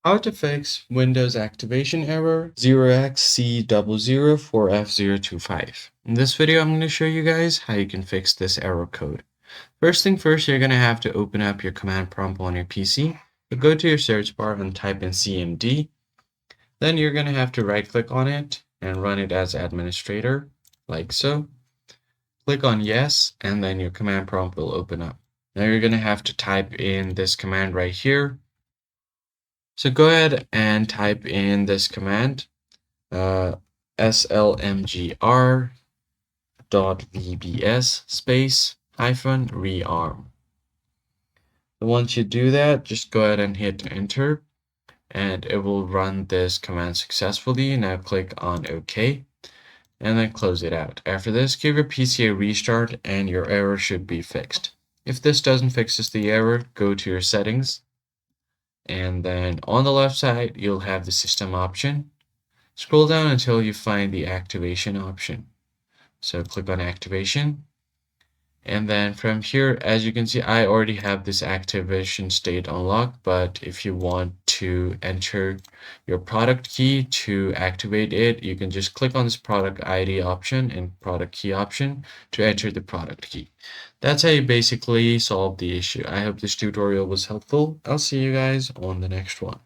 How to fix Windows activation error 0xC004F025. In this video, I'm going to show you guys how you can fix this error code. First thing first, you're going to have to open up your command prompt on your PC. So go to your search bar and type in CMD. Then you're going to have to right click on it and run it as administrator, like so. Click on yes, and then your command prompt will open up. Now you're going to have to type in this command right here. So go ahead and type in this command, slmgr.vbs space hyphen rearm. So once you do that, just go ahead and hit enter, and it will run this command successfully. Now click on OK, and then close it out. After this, give your PC a restart, and your error should be fixed. If this doesn't fix the error, go to your settings. And then on the left side, you'll have the system option. Scroll down until you find the activation option. So click on activation. And then from here, as you can see, I already have this activation state unlocked, but if you want to enter your product key to activate it, you can just click on this product ID option and product key option to enter the product key. That's how you basically solve the issue. I hope this tutorial was helpful. I'll see you guys on the next one.